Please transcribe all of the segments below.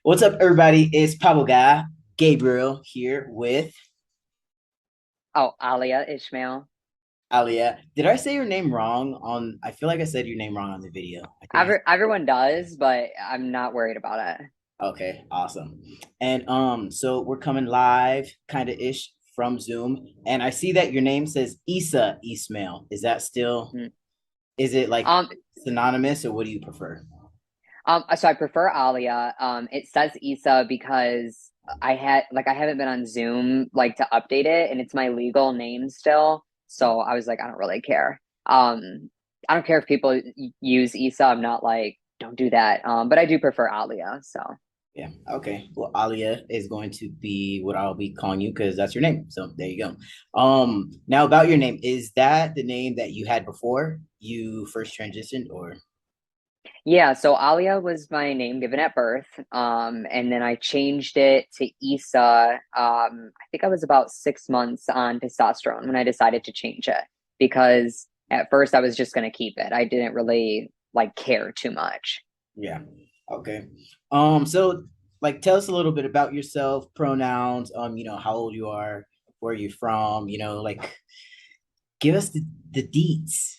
What's up, everybody? It's Pablo Guy, Gabriel here with Oh, Alia Ishmael. Alia. Did I say your name wrong on? I feel like I said your name wrong on the video. I think Everyone does, but I'm not worried about it. okay, awesome. And so we're coming live, kind of ish from Zoom, and I see that your name says Issa Ismail. Is that still? Mm. Is it like Um, synonymous, or what do you prefer? so I prefer Alia. It says Issa because I haven't been on Zoom like to update it, and it's my legal name still. So I was like, I don't really care. I don't care if people use Issa. I'm not like, don't do that. But I do prefer Alia. So. Yeah. Okay. Well, Alia is going to be what I'll be calling you because that's your name. So there you go. Now about your name, is that the name that you had before you first transitioned, or Yeah, so Alia was my name given at birth. And then I changed it to Issa. I think I was about 6 months on testosterone when I decided to change it because at first I was just going to keep it. I didn't really like care too much. yeah. Okay. So like tell us a little bit about yourself, pronouns, how old you are, where you're from, like give us the deets.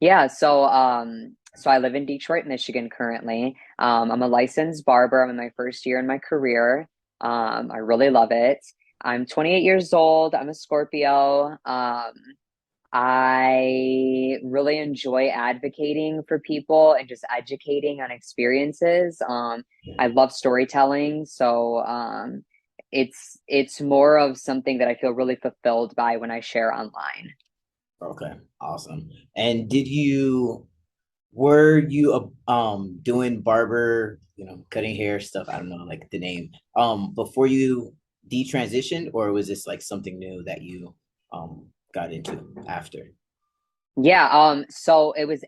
Yeah, so I live in Detroit, Michigan currently. I'm a licensed barber. I'm in my first year in my career. I really love it. I'm 28 years old. I'm a Scorpio. I really enjoy advocating for people and just educating on experiences. I love storytelling, so it's more of something that I feel really fulfilled by when I share online. Okay, awesome. And were you doing barber, cutting hair stuff? I don't know, like the name. Before you detransitioned, or was this like something new that you got into after? Yeah, so it was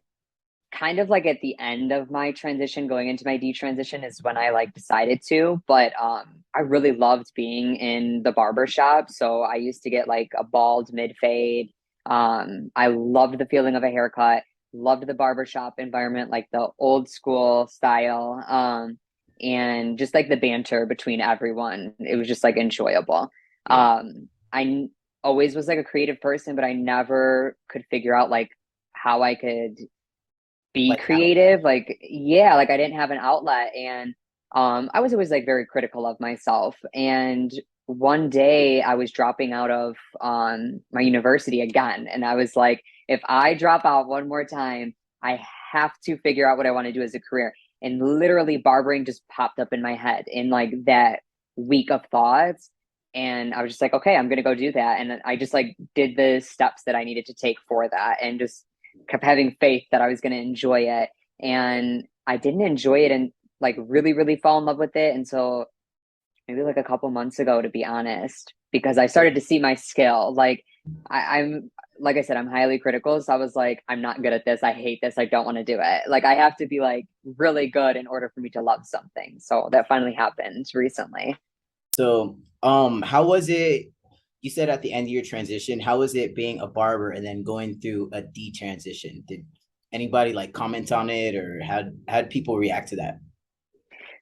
kind of like at the end of my transition going into my detransition is when I like decided to, but I really loved being in the barber shop. So I used to get like a bald mid fade. I loved the feeling of a haircut, loved the barber shop environment, like the old school style. And just like the banter between everyone. It was just like enjoyable. Yeah, I always was like a creative person, but I never could figure out like how I could be like outlet. creative. Like, yeah, like I didn't have an outlet. And I was always like very critical of myself. And one day I was dropping out of my university again. And I was like, if I drop out one more time, I have to figure out what I want to do as a career. And literally barbering just popped up in my head in like that week of thoughts. And I was just like, okay, I'm gonna go do that. And I just like did the steps that I needed to take for that and just kept having faith that I was going to enjoy it. And I didn't enjoy it and like really, really fall in love with it until maybe like a couple months ago, to be honest, because I started to see my skill. Like I'm, like I said, I'm highly critical. So I was like, I'm not good at this. I hate this. I don't want to do it. Like I have to be like really good in order for me to love something. So that finally happened recently. So, how was it? You said at the end of your transition, how was it being a barber and then going through a detransition? Did anybody like comment on it, or how did people react to that?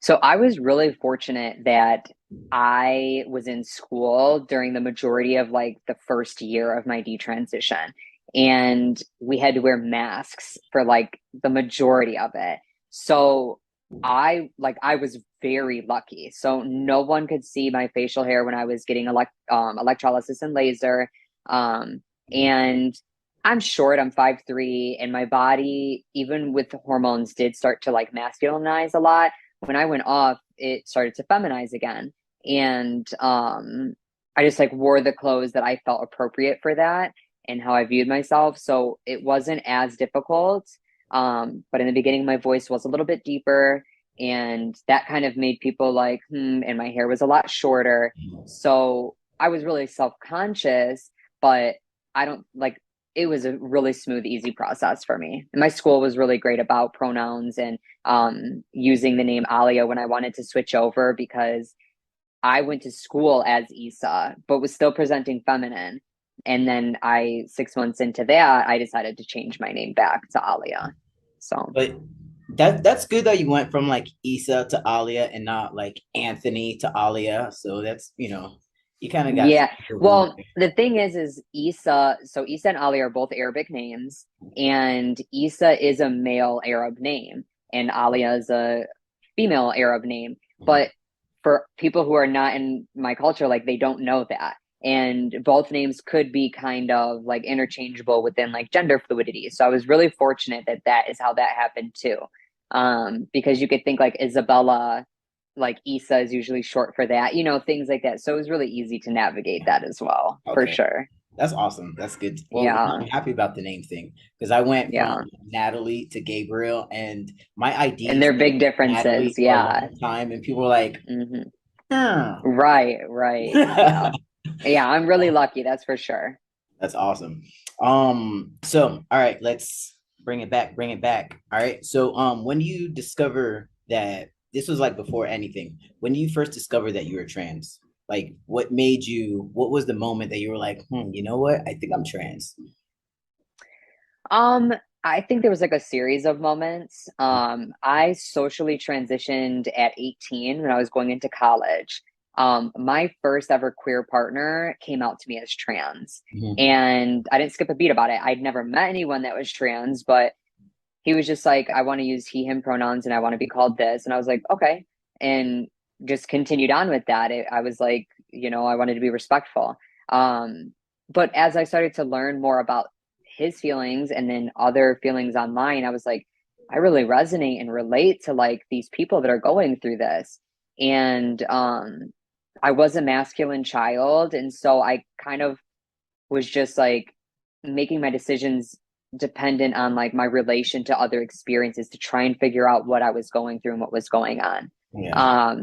So I was really fortunate that I was in school during the majority of like the first year of my detransition. And we had to wear masks for like the majority of it. So I was very lucky. So no one could see my facial hair when I was getting electrolysis and laser. Um, and I'm short, I'm 5'3", and my body, even with the hormones, did start to like masculinize a lot. When I went off, it started to feminize again. And I just like wore the clothes that I felt appropriate for that and how I viewed myself. So it wasn't as difficult. But in the beginning, my voice was a little bit deeper, and that kind of made people like, and my hair was a lot shorter. So I was really self-conscious, but I don't like it was a really smooth, easy process for me. And my school was really great about pronouns and using the name Alia when I wanted to switch over because I went to school as Issa, but was still presenting feminine. And then 6 months into that, I decided to change my name back to Alia. So But That's good that you went from like Issa to Alia and not like Anthony to Alia. So that's, you kind of got Yeah. the room. Well, the thing is Isa, so Isa and Ali are both Arabic names, and Isa is a male Arab name, and Alia is a female Arab name. Mhm. But for people who are not in my culture, like they don't know that. And both names could be kind of like interchangeable within like gender fluidity. So I was really fortunate that that is how that happened too. Because you could think like Isabella, like Issa is usually short for that, things like that. So it was really easy to navigate that as well, for Okay. sure. That's awesome. That's good. Well, Yeah. I'm happy about the name thing because I went from Yeah. Natalie to Gabriel, and my ID And they're said big differences. Natalie for a Yeah. long time, and people were like, Hmm. "Huh." Right. Right. Yeah. Yeah. I'm really lucky. That's for sure. That's awesome. So all right, let's bring it back, bring it back. All right. So when you discover that this was like before anything, when you first discovered that you were trans, like what was the moment that you were like, you know what? I think I'm trans. Um, I think there was like a series of moments. I socially transitioned at 18 when I was going into college. My first ever queer partner came out to me as trans, Mhm. and I didn't skip a beat about it. I'd never met anyone that was trans, but he was just like, I want to use he, him pronouns and I want to be called this. And I was like, okay. And just continued on with that. I was like, I wanted to be respectful. Um, but as I started to learn more about his feelings and then other feelings online, I was like, I really resonate and relate to like these people that are going through this. And I was a masculine child. And so I kind of was just like making my decisions dependent on like my relation to other experiences to try and figure out what I was going through and what was going on. Yeah.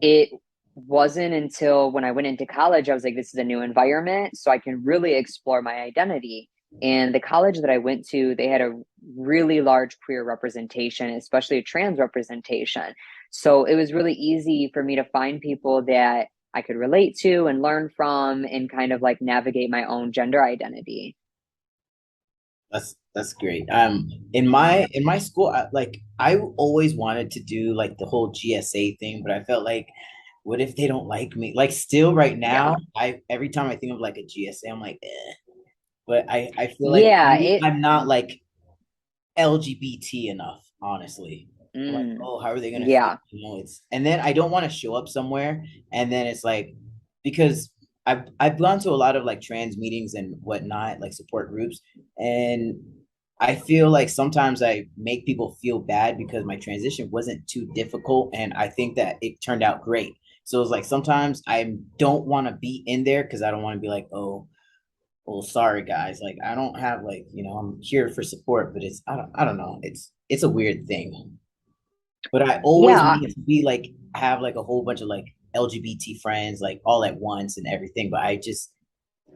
It wasn't until when I went into college, I was like, this is a new environment, so I can really explore my identity. And the college that I went to, they had a really large queer representation, especially a trans representation. So it was really easy for me to find people that I could relate to and learn from and kind of like navigate my own gender identity. That's great. In my school, I always wanted to do like the whole GSA thing, but I felt like, what if they don't like me? Like still right now, Yeah. I every time I think of like a GSA, I'm like, eh. But I feel like Yeah, maybe it I'm not like LGBT enough, honestly. I'm like, mm, oh, how are they gonna feel? yeah. It's and then I don't want to show up somewhere and then it's like because I've gone to a lot of like trans meetings and whatnot, like support groups, and I feel like sometimes I make people feel bad because my transition wasn't too difficult, and I think that it turned out great. So it's like sometimes I don't want to be in there because I don't want to be like, oh, well, sorry guys, like I don't have like, I'm here for support, but I don't know, it's a weird thing. But I always Yeah. wanted to be like have like a whole bunch of like LGBT friends like all at once and everything, but I just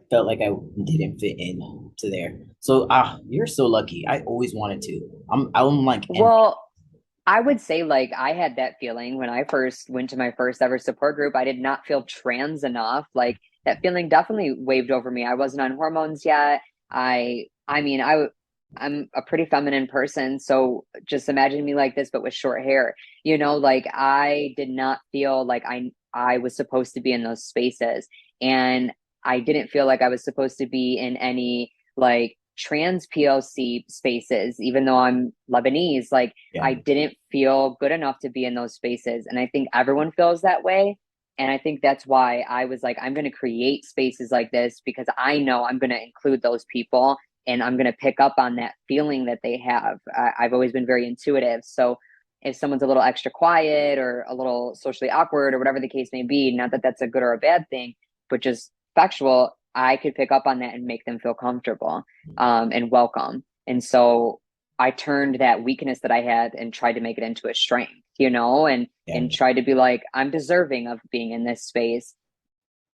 felt like I didn't fit in to there. So you're so lucky. I always wanted to. I'm like Well, I would say like I had that feeling when I first went to my first ever support group. I did not feel trans enough. Like that feeling definitely waved over me. I wasn't on hormones yet. I'm a pretty feminine person, so just imagine me like this but with short hair. Like I did not feel like I was supposed to be in those spaces, and I didn't feel like I was supposed to be in any like trans PLC spaces even though I'm Lebanese. Like yeah. I didn't feel good enough to be in those spaces. And I think everyone feels that way. And I think that's why I was like, I'm going to create spaces like this because I know I'm going to include those people and I'm going to pick up on that feeling that they have. I've always been very intuitive. So if someone's a little extra quiet or a little socially awkward or whatever the case may be, not that that's a good or a bad thing, but just factual, I could pick up on that and make them feel comfortable and welcome. And so I turned that weakness that I had and tried to make it into a strength, Yeah. and tried to be like, I'm deserving of being in this space.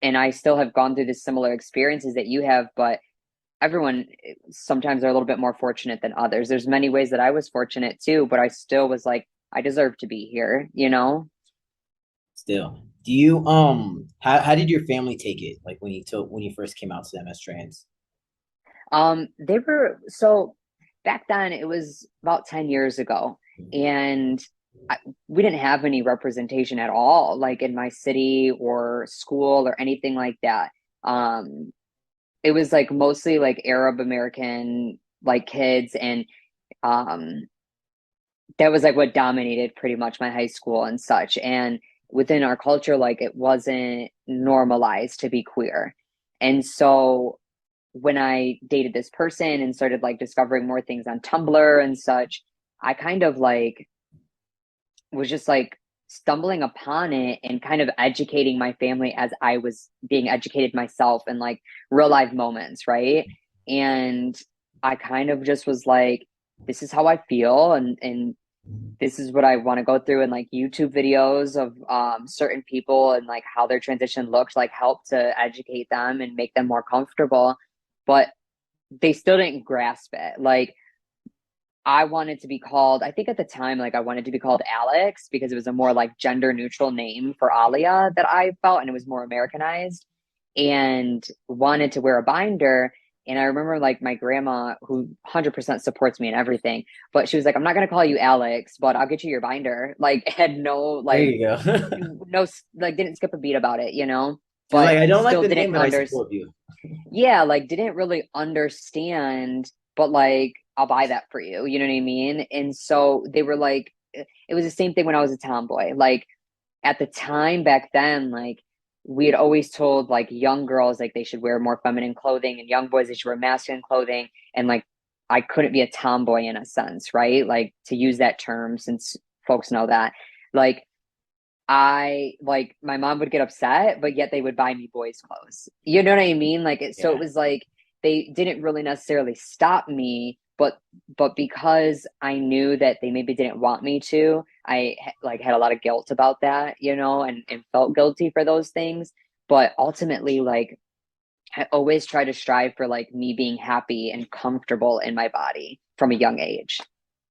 And I still have gone through the similar experiences that you have, but everyone sometimes are a little bit more fortunate than others. There's many ways that I was fortunate too, but I still was like, I deserve to be here. Still, do you how did your family take it like when you first came out to them as trans? They were so back then it was about 10 years ago. And I, we didn't have any representation at all, like in my city or school or anything like that. Um, it was like mostly like Arab American like kids, and um, that was like what dominated pretty much my high school and such. And within our culture, like it wasn't normalized to be queer. And so when I dated this person and started like discovering more things on Tumblr and such, I kind of like was just like stumbling upon it and kind of educating my family as I was being educated myself in like real life moments, right? And I kind of just was like, this is how I feel, and this is what I want to go through, and like YouTube videos of certain people and like how their transition looked, like help to educate them and make them more comfortable. But they still didn't grasp it. Like I wanted to be called, I think at the time, like I wanted to be called Alex because it was a more like gender neutral name for Alia that I felt, and it was more Americanized, and wanted to wear a binder. And I remember like my grandma, who 100% supports me and everything, but she was like, I'm not going to call you Alex, but I'll get you your binder. Like, had no, There like, you go. no, like, didn't skip a beat about it, you know, She's but like, I don't like still the didn't name, but I support you. yeah, like didn't really understand, but like I'll buy that for you. You know what I mean? And so they were like, it was the same thing when I was a tomboy. Like at the time back then, like we had always told like young girls like they should wear more feminine clothing, and young boys they should wear masculine clothing. And like I couldn't be a tomboy in a sense, right? Like to use that term since folks know that. Like I like my mom would get upset, but yet they would buy me boys' clothes. You know what I mean? Like it, so it Yeah. was like they didn't really necessarily stop me, but because I knew that they maybe didn't want me to, like had a lot of guilt about that, you know, and felt guilty for those things. But ultimately, like I always try to strive for like me being happy and comfortable in my body from a young age.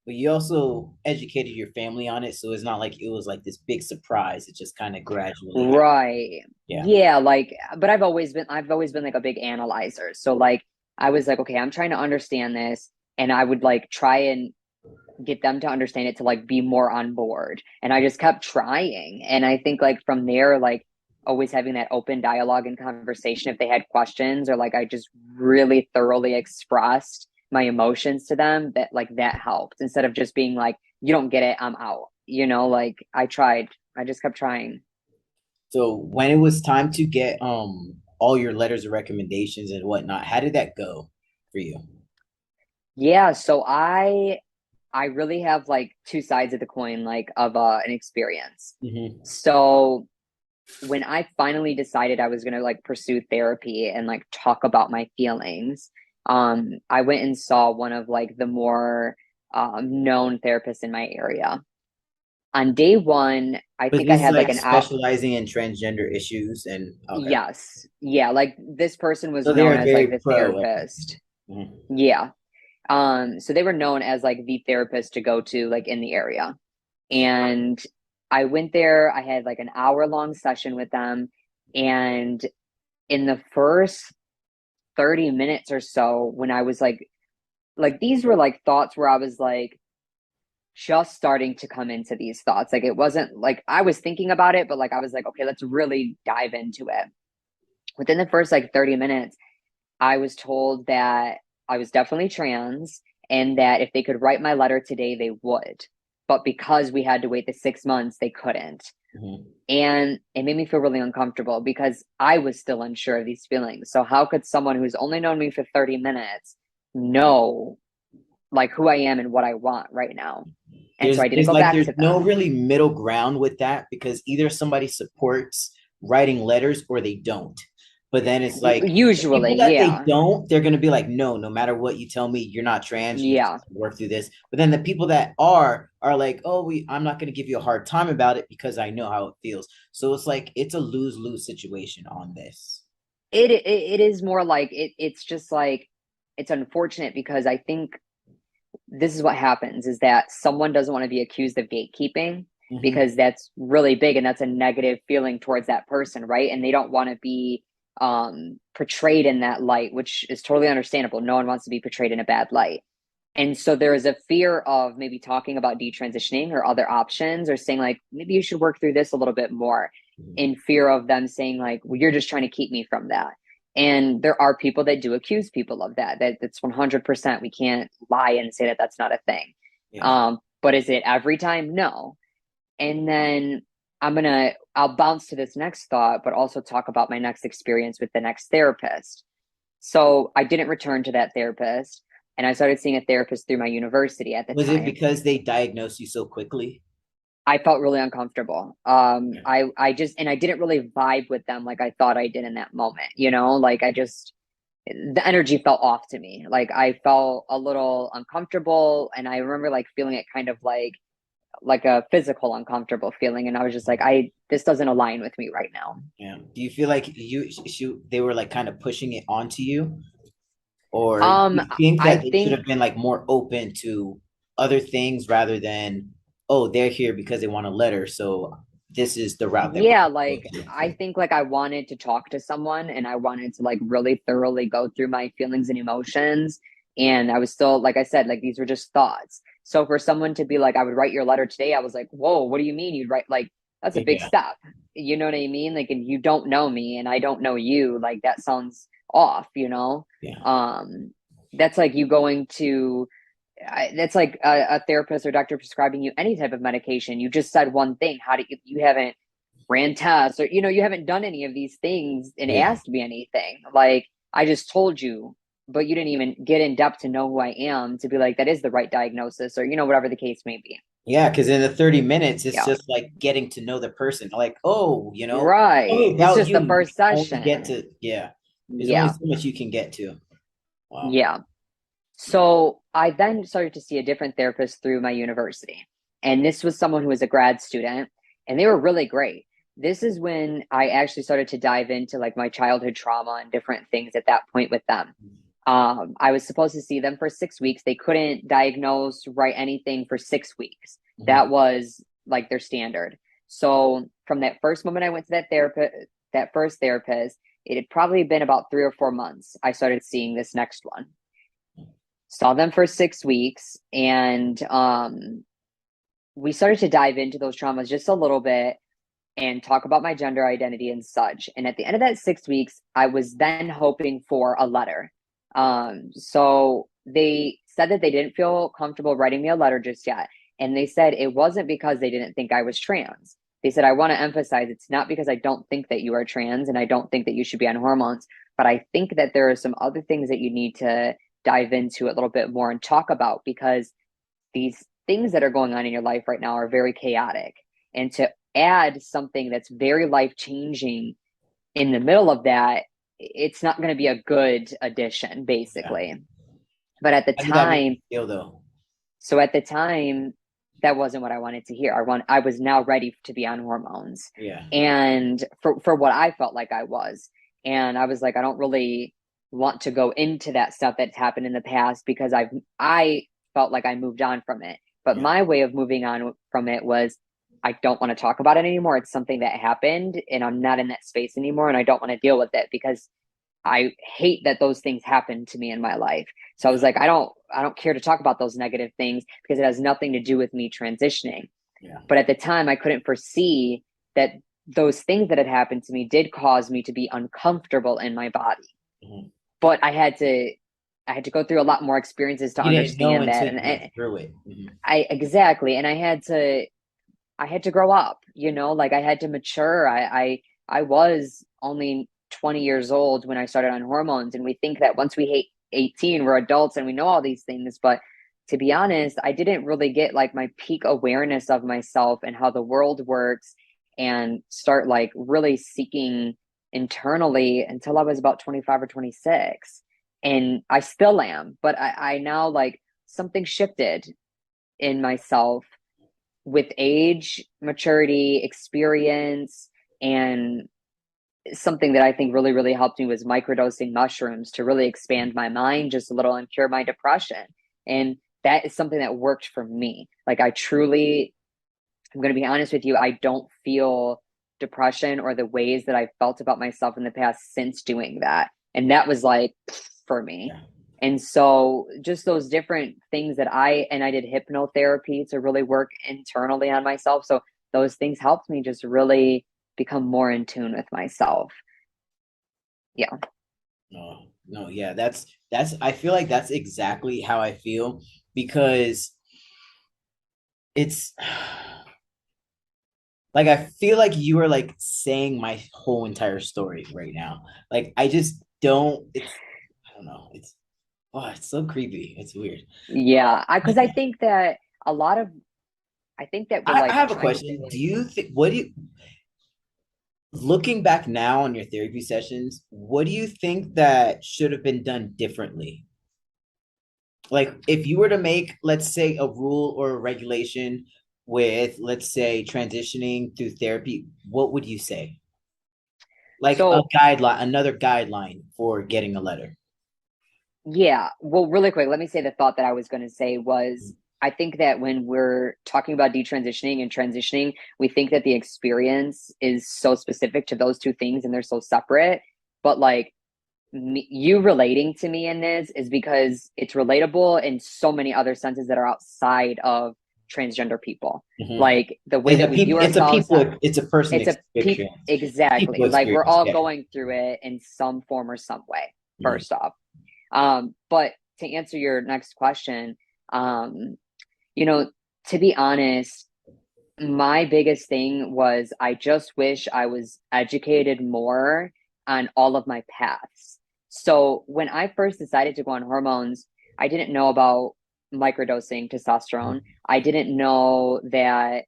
But you also educated your family on it, so it's not like it was like this big surprise. It just kind of gradually happened. Right. Yeah. Yeah, like but I've always been like a big analyzer. So like I was like, okay, I'm trying to understand this, and I would like try and get them to understand it to like be more on board. And I just kept trying. And I think like from there, like always having that open dialogue and conversation if they had questions, or like I just really thoroughly expressed my emotions to them, that like that helped instead of just being like, you don't get it, I'm out. You know, like I tried. I just kept trying. So when it was time to get all your letters of recommendations and whatnot, how did that go for you? Yeah, so I really have like two sides of the coin, like of an experience. Mm-hmm. So when I finally decided I was gonna like pursue therapy and like talk about my feelings, I went and saw one of like the more known therapists in my area. On day one, I Was think I this had like like an out. specializing in transgender issues? And okay, Yes, yeah, like this person was so they known are as like very the pro. Okay. therapist. Mhm. Yeah. So they were known as like the therapist to go to like in the area. And I went there, I had like an hour long session with them. And in the first 30 minutes or so, when I was like these were like thoughts where I was like just starting to come into these thoughts. Like it wasn't like I was thinking about it, but like I was like, okay, let's really dive into it. Within the first like 30 minutes, I was told that I was definitely trans, and that if they could write my letter today, they would. But because we had to wait the 6 months, they couldn't. Mhm. And it made me feel really uncomfortable because I was still unsure of these feelings. So, how could someone who's only known me for 30 minutes know like who I am and what I want right now? And so I didn't There's go like back there's to no them. really middle ground with that because either somebody supports writing letters or they don't. But then it's like the Usually, people that they yeah. don't, they're gonna be like, no, no matter what you tell me, you're not trans. You just Yeah. work through this. But then the people that are like, oh, I'm not gonna give you a hard time about it because I know how it feels. So it's like it's a lose-lose situation on this. It is more like it's just like it's unfortunate because I think this is what happens is that someone doesn't want to be accused of gatekeeping, Hmm. because that's really big and that's a negative feeling towards that person, right? And they don't want to be portrayed in that light, which is totally understandable. No one wants to be portrayed in a bad light. And so there is a fear of maybe talking about detransitioning or other options or saying like, maybe you should work through this a little bit more Mhm. in fear of them saying like, well, you're just trying to keep me from that. And there are people that do accuse people of that. That's 100%. We can't lie and say that that's not a thing. Yeah. But is it every time? No. And then I'll bounce to this next thought, but also talk about my next experience with the next therapist. So I didn't return to that therapist, and I started seeing a therapist through my university at the Was it time. because they diagnosed you so quickly? I felt really uncomfortable. Yeah. I just, and I didn't really vibe with them like I thought I did in that moment, like the energy felt off to me. Like I felt a little uncomfortable, and I remember like feeling it kind of like a physical uncomfortable feeling, and I was just like, this doesn't align with me right now. Yeah. Do you feel like they were like kind of pushing it onto you? Or do you think I that they should think have been like more open to other things rather than, oh, they're here because they want a letter, so this is the route that we're Yeah, going like to go I think like I wanted to talk to someone and I wanted to like really thoroughly go through my feelings and emotions. And I was still, like I said, like these were just thoughts. So for someone to be like, I would write your letter today, I was like, whoa, what do you mean you'd write? Like, that's a through. big Yeah. step. You know what I mean? Like, and you don't know me and I don't know you. Like, that sounds off. Yeah. Um, that's like you going to that's like a therapist or doctor prescribing you any type of medication. You just said one thing. How do you haven't ran tests or you haven't done any of these things and Yeah. asked me anything. Like I just told you, but you didn't even get in depth to know who I am to be like that is the right diagnosis or whatever the case may be. Yeah, because in the 30 minutes, it's Yeah. just like getting to know the person. Like, oh, tell me Right. It's about just you. the You first can only get session. to, yeah. There's only Yeah. so much you can get to. Wow. Yeah. So I then started to see a different therapist through my university. And this was someone who was a grad student, and they were really great. This is when I actually started to dive into like my childhood trauma and different things at that point with them. I was supposed to see them for 6 weeks. They couldn't diagnose, write anything for 6 weeks. Mhm. That was like their standard. So from that first moment I went to that first therapist, it had probably been about 3 or 4 months. I started seeing this next one. Saw them for 6 weeks, and we started to dive into those traumas just a little bit and talk about my gender identity and such. And at the end of that 6 weeks, I was then hoping for a letter. So they said that they didn't feel comfortable writing me a letter just yet. And they said it wasn't because they didn't think I was trans. They said, I want to emphasize it's not because I don't think that you are trans and I don't think that you should be on hormones, but I think that there are some other things that you need to dive into a little bit more and talk about because these things that are going on in your life right now are very chaotic. And to add something that's very life changing in the middle of that, it's not going to be a good addition, Yeah. basically. But at the How did that make you time, feel though? so at the time, that wasn't what I wanted to hear. I was now ready to be on hormones. Yeah. And for what I felt like I was. And I was like, I don't really want to go into that stuff that's happened in the past because I felt like I moved on from it. But Yeah. my way of moving on from it was I don't want to talk about it anymore. It's something that happened and I'm not in that space anymore and I don't want to deal with it because I hate that those things happened to me in my life. So I was Yeah. like, I don't care to talk about those negative things because it has nothing to do with me transitioning. Yeah. But at the time I couldn't foresee that those things that had happened to me did cause me to be uncomfortable in my body. Mhm. But I had to go through a lot more experiences to You didn't know understand that. until And you went through it. Mhm. I exactly. And I had to grow up, like I had to mature. I was only 20 years old when I started on hormones. And we think that once we hit 18, we're adults and we know all these things. But to be honest, I didn't really get like my peak awareness of myself and how the world works and start like really seeking internally until I was about 25 or 26. And I still am, but I now like something shifted in myself with age, maturity, experience, and something that I think really, really helped me was microdosing mushrooms to really expand my mind just a little and cure my depression. And that is something that worked for me. Like I truly, I'm going to be honest with you, I don't feel depression or the ways that I felt about myself in the past since doing that. And that was like for me. Yeah. And so just those different things that I did hypnotherapy to really work internally on myself. So those things helped me just really become more in tune with myself. Yeah. No, no, yeah, that's I feel like that's exactly how I feel because it's like I feel like you are like saying my whole entire story right now. Like I just don't it's I don't know. It's so creepy. It's weird. Yeah. Because I think that a lot of I think that we're I like have a trying to question. Do really you think what do you looking back now on your therapy sessions, what do you think that should have been done differently? Like if you were to make, let's say, a rule or a regulation with, let's say, transitioning through therapy, what would you say? Like a so guideline, another guideline for getting a letter. yeah, well, really quick, let me say the thought that I was going to say was I think that when we're talking about detransitioning and transitioning, we think that the experience is so specific to those two things and they're so separate. But like you relating to me in this is because it's relatable in so many other senses that are outside of transgender people. Mhm. Like the way that we view It's a ourselves, people, it's a person it's a peep experience. exactly People like we're experience, all yeah. going through it in some form or some way, Mhm. first off. But to answer your next question, um, you know, to be honest, my biggest thing was I just wish I was educated more on all of my paths. So when I first decided to go on hormones, I didn't know about microdosing testosterone. I didn't know that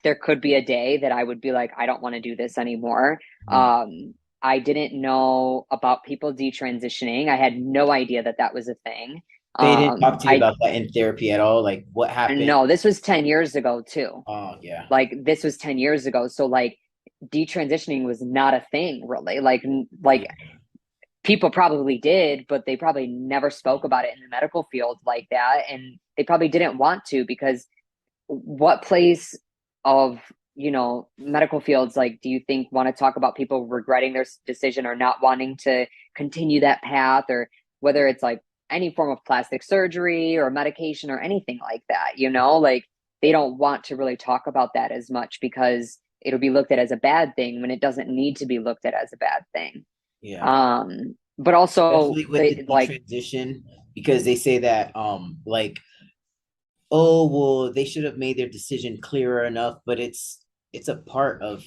there could be a day that I would be like, I don't want to do this anymore. Mhm. I didn't know about people detransitioning. I had no idea that that was a thing. They didn't talk to you I about that in therapy at all. Like what happened? no, this was 10 years ago too. Oh, yeah. Like this was 10 years ago. So like detransitioning was not a thing really. Like Yeah. people probably did, but they probably never spoke about it in the medical field like that. And they probably didn't want to because what place of medical fields like do you think want to talk about people regretting their decision or not wanting to continue that path, or whether it's like any form of plastic surgery or medication or anything like that, like they don't want to really talk about that as much because it'll be looked at as a bad thing when it doesn't need to be looked at as a bad thing. Yeah. But also Especially with the they like detransition, because they say that like, oh well, they should have made their decision clearer enough, but it's a part of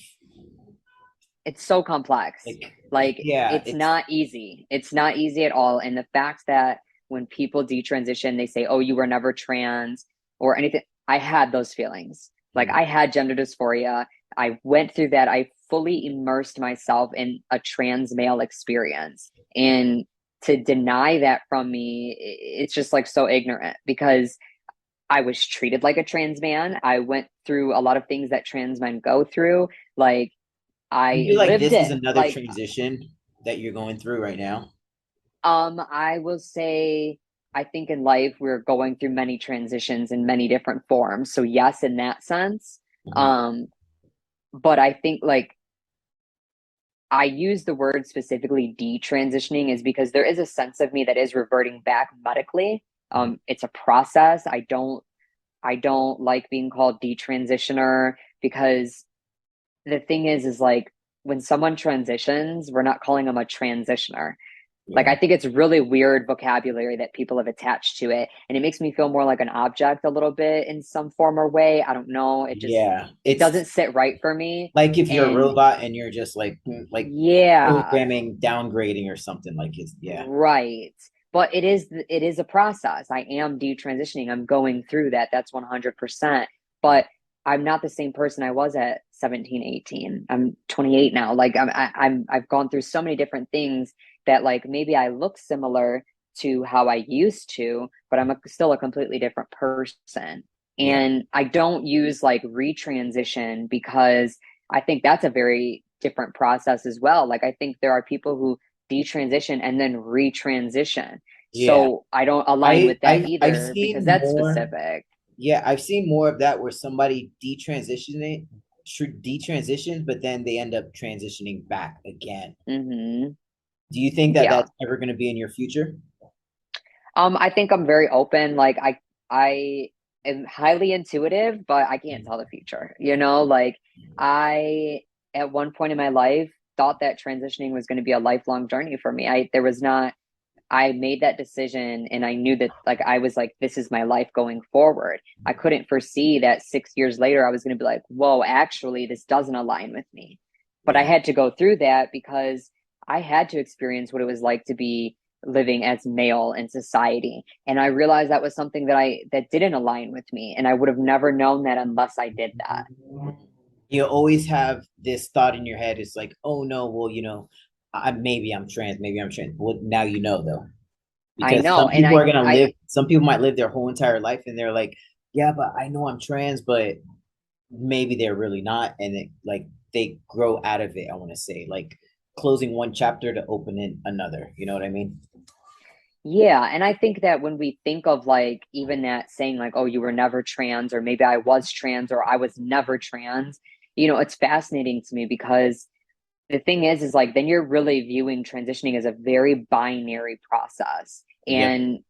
it's so complex. like, Like yeah, it's it's not easy. It's not easy at all. And the fact that when people detransition, they say, "Oh, you were never trans" or anything. I had those feelings. Like I had gender dysphoria. I went through that. I fully immersed myself in a trans male experience. And to deny that from me, it's just like so ignorant because I was treated like a trans man. I went through a lot of things that trans men go through. Like you I feel like lived this is it. another Like, transition that you're going through right now. I will say, I think in life we're going through many transitions in many different forms. So yes, in that sense. Mhm. Um, but I think like I use the word specifically detransitioning is because there is a sense of me that is reverting back medically. It's a process. I don't like being called detransitioner because the thing is like when someone transitions, we're not calling them a transitioner. Like Yeah. I think it's really weird vocabulary that people have attached to it, and it makes me feel more like an object a little bit in some form or way. I don't know. Yeah. It It's doesn't sit right for me. like if you're a And robot and you're just like yeah, programming downgrading or something like it's yeah. right. But it is a process. I am detransitioning. I'm going through that. That's 100%. But I'm not the same person I was at 17, 18. I'm 28 now. Like I've gone through so many different things that like maybe I look similar to how I used to, but still a completely different person. Yeah. And I don't use like retransition because I think that's a very different process as well. Like I think there are people who detransition and then retransition. Yeah. So I don't align I with that I've either because seen that's more. specific. Yeah, I've seen more of that where somebody detransitions, but then they end up transitioning back again. Hmm. Do you think that Yeah. that's ever going to be in your future? I think I'm very open. Like I am highly intuitive, but I can't tell the future. Like I at one point in my life thought that transitioning was going to be a lifelong journey for me. I made that decision and I knew that like I was like, this is my life going forward. I couldn't foresee that 6 years later I was going to be like, whoa, actually, this doesn't align with me. But I Yeah. had to go through that because I had to experience what it was like to be living as male in society. And I realized that was something that didn't align with me. And I would have never known that unless I did that. You always have this thought in your head. It's like, oh no, well, maybe I'm trans, maybe I'm trans. Well, now you know though, I because know. some And people are I gonna I live. Some people might live their whole entire life, and they're like, yeah, but I know I'm trans, but maybe they're really not, and like they grow out of it. I want to say like closing one chapter to open in another. You know what I mean? Yeah, and I think that when we think of like even that saying like, oh, you were never trans, or maybe I was trans, or I was never trans, it's fascinating to me because the thing is like then you're really viewing transitioning as a very binary process. Yep.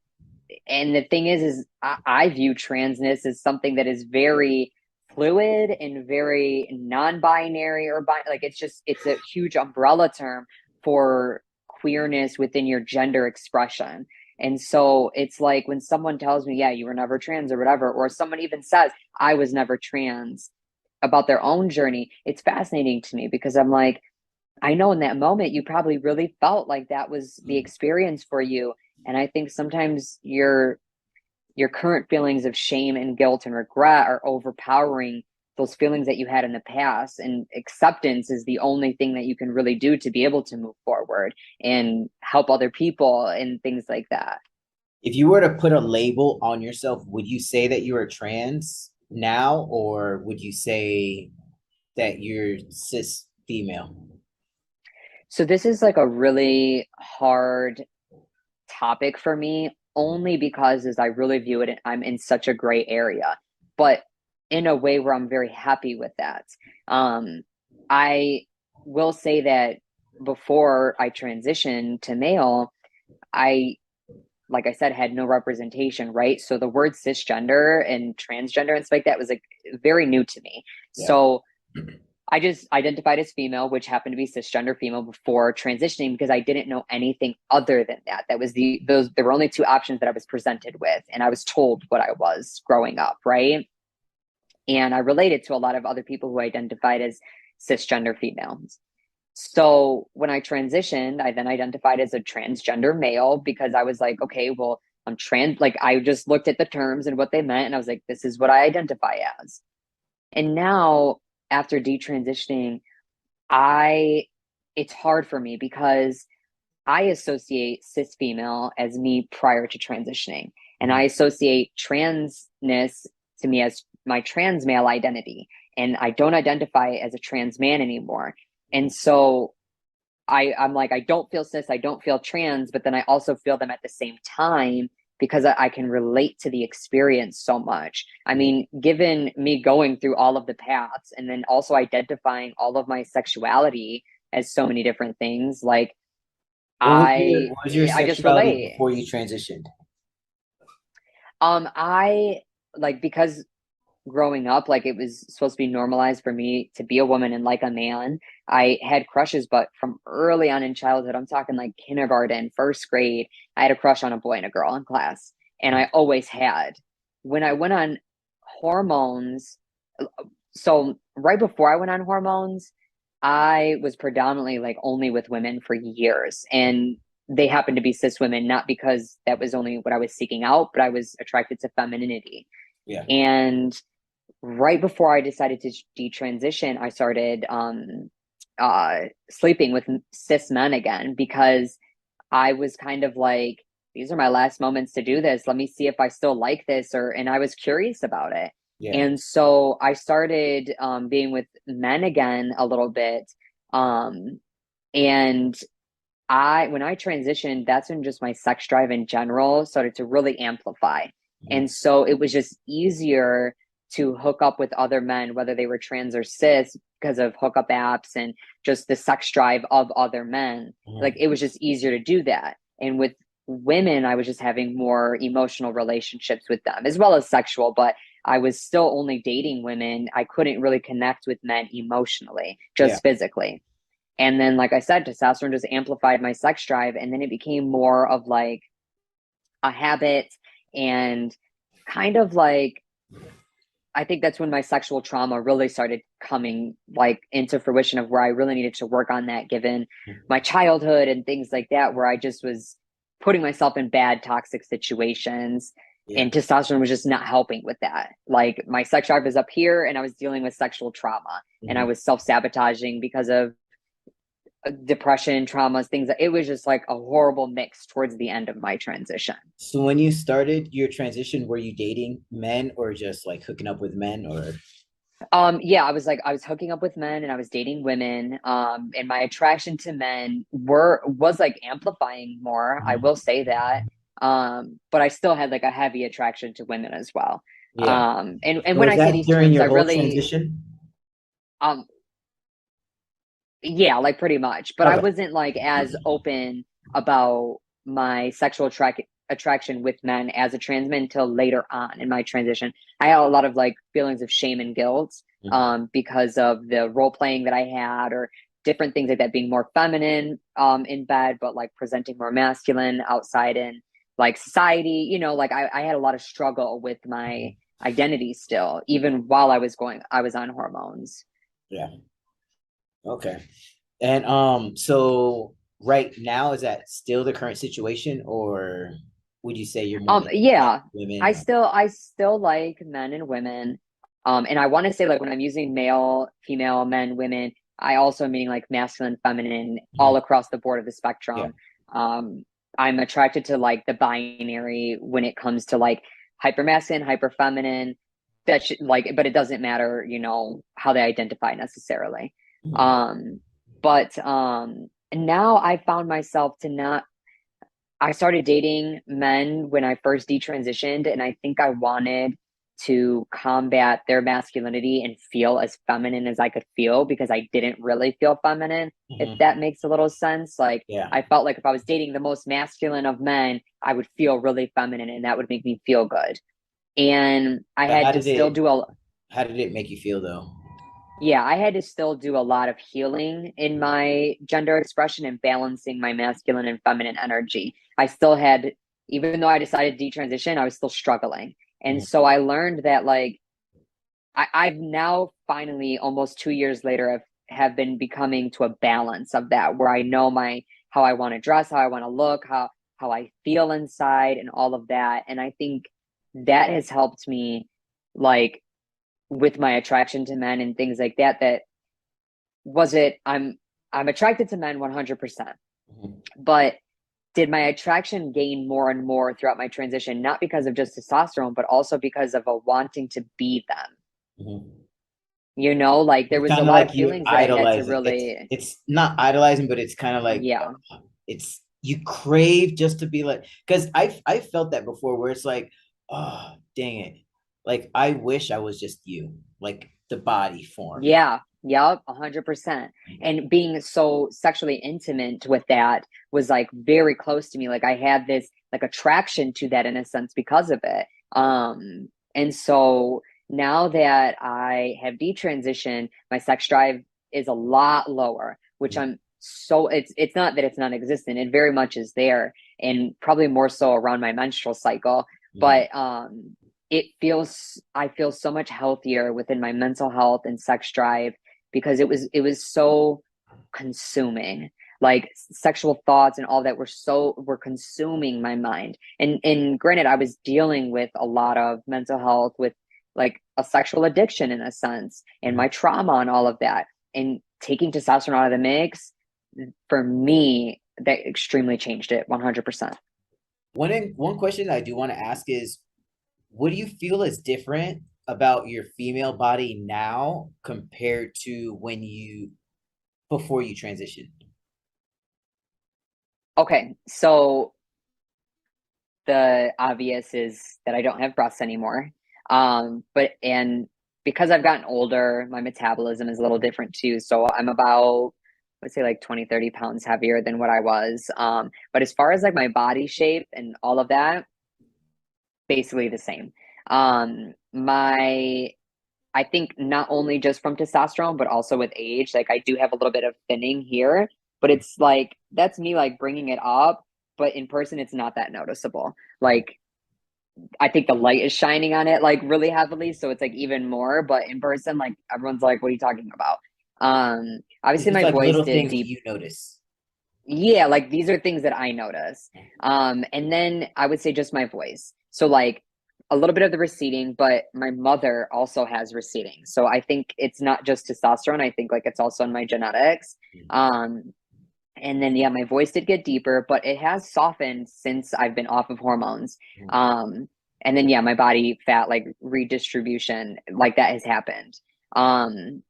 And the thing is I view transness as something that is very fluid and very non-binary like it's a huge umbrella term for queerness within your gender expression. And so it's like when someone tells me, yeah, you were never trans or whatever, or someone even says I was never trans about their own journey, it's fascinating to me because I'm like, I know in that moment you probably really felt like that was the experience for you. And I think sometimes your current feelings of shame and guilt and regret are overpowering those feelings that you had in the past. And acceptance is the only thing that you can really do to be able to move forward and help other people and things like that. If you were to put a label on yourself, would you say that you are trans now, or would you say that you're cis female? So this is like a really hard topic for me only because as I really view it, I'm in such a gray area, but in a way where I'm very happy with that. I will say that before I transitioned to male, I, like I said, had no representation, right? So the word cisgender and transgender and stuff like that was like very new to me. Yeah. So I just identified as female, which happened to be cisgender female before transitioning because I didn't know anything other than that. That was there were only two options that I was presented with, and I was told what I was growing up, right? And I related to a lot of other people who identified as cisgender females. So when I transitioned, I then identified as a transgender male because I was like, okay, well, I'm trans. Like I just looked at the terms and what they meant, and I was like, this is what I identify as. And now after detransitioning, I it's hard for me because I associate cis female as me prior to transitioning, and I associate transness to me as my trans male identity, and I don't identify as a trans man anymore. And so I'm like, I don't feel cis, I don't feel trans, but then I also feel them at the same time because I can relate to the experience so much. I Yeah. mean, given me going through all of the paths and then also identifying all of my sexuality as so many different things, like I What was your I just sexuality relate. before you transitioned? I like because growing up, like it was supposed to be normalized for me to be a woman and like a man. I had crushes, but from early on in childhood, I'm talking like kindergarten, first grade, I had a crush on a boy and a girl in class, and I always had. When I went on hormones, so right before I went on hormones, I was predominantly like only with women for years, and they happened to be cis women, not because that was only what I was seeking out, but I was attracted to femininity. Yeah. And right before I decided to detransition, I started sleeping with cis men again because I was kind of like, these are my last moments to do this. Let me see if I still like this, and I was curious about it. Yeah. And so I started being with men again a little bit. Um, and when I transitioned, that's when just my sex drive in general started to really amplify. Mhm. And so it was just easier to hook up with other men, whether they were trans or cis, because of hookup apps and just the sex drive of other men. Like Mhm. it was just easier to do that. And women, I was just having more emotional relationships with them as well as sexual, but I was still only dating women. I couldn't really connect with men emotionally, Yeah. just physically. And then, like I said, testosterone just amplified my sex drive. And then it became more of like a habit and kind of like, I think that's when my sexual trauma really started coming like into fruition of where I really needed to work on that given my childhood and things like that, where I just was putting myself in bad toxic situations Yeah. and testosterone was just not helping with that. Like my sex drive was up here and I was dealing with sexual trauma and I Mhm. was self-sabotaging because of depression, traumas, things. It was just like a horrible mix towards the end of my transition. So when you started your transition, were you dating men or just like hooking up with men or? Yeah, I was hooking up with men and I was dating women. And my attraction to men was like amplifying more. I Mhm. will say that. But I still had like a heavy attraction to women as well. Yeah. And when Was I say that these during terms, I your whole really transition? um yeah, like pretty much. But I Okay. wasn't like as open about my sexual attraction with men as a trans man until later on in my transition. I had a lot of like feelings of shame and guilt Mhm. because of the role playing that I had or different things like that, being more feminine in bed, but like presenting more masculine outside in like society. You know, like I had a lot of struggle with my identity still, even while I was on hormones. Yeah. Okay. And so right now, is that still the current situation, or would you say you're more into men, Yeah, women? Or, I still like men and women. And I want to say like when I'm using male, female, men, women, I also mean like masculine, feminine, Mhm. all across the board of the Yeah. spectrum. I'm attracted to like the binary when it comes to like hyper masculine, hyper feminine. That should like, but it doesn't matter, you know, how they identify necessarily. Mhm. Um, but now I found myself to not I started dating men when I first detransitioned, and I think I wanted to combat their masculinity and feel as feminine as I could feel because I didn't really feel feminine, if Mhm. that makes a little sense. Like, Yeah. I felt like if I was dating the most masculine of men, I would feel really feminine and that would make me feel good. And I So had to still do a how did it make you feel though? yeah, I had to still do a lot of healing in my gender expression and balancing my masculine and feminine energy. I still had, even though I decided to detransition, I was still struggling. And Mhm. so I learned that like I've now finally almost 2 years later have been becoming to a balance of that where I know my how I want to dress, how I want to look, how I feel inside and all of that. And I think that has helped me like with my attraction to men and things like that that was it I'm attracted to men 100%, Mhm. but did my attraction gain more and more throughout my transition not because of just testosterone but also because of a wanting to be them, Mhm. you know, like there It's was a kind of lot of like you feelings that I had to idolize it. really It's not idolizing, but it's kind of like yeah it's you crave just to be like because I felt that before where it's like, oh dang it. Like I wish I was just you, like the body form. yeah yep 100%. And being so sexually intimate with that was like very close to me, like I had this like attraction to that in a sense because of it. And so now that I have detransitioned, my sex drive is a lot lower, which I'm so it's not that it's non-existent, it very much is there, and probably more so around my menstrual cycle. Mhm. But I feel so much healthier within my mental health and sex drive because it was so consuming, like sexual thoughts and all that were consuming my mind. And granted I was dealing with a lot of mental health with like a sexual addiction in a sense and Mhm. my trauma and all of that, and taking testosterone out of the mix for me that extremely changed it 100%. One question I do want to ask is, what do you feel is different about your female body now compared to when you before you transitioned? Okay, so the obvious is that I don't have breasts anymore. But and because I've gotten older, my metabolism is a little different too. So I'm about would say like 20, 30 pounds heavier than what I was. But as far as like my body shape and all of that, basically the same. My I think not only just from testosterone, but also with age, like I do have a little bit of thinning here, but it's like that's me like bringing it up, but in person it's not that noticeable. Like I think the light is shining on it like really heavily, so it's like even more, but in person like everyone's like what are you talking about? It's Obviously just my like voice little did things deep. you notice. Yeah, like these are things that I notice. And then I would say just my voice. So like a little bit of the receding, but my mother also has receding. So I think it's not just testosterone. I think like it's also in my genetics. Um, and then yeah, my voice did get deeper, but it has softened since I've been off of hormones. And then yeah, my body fat like redistribution, like that has happened. Um,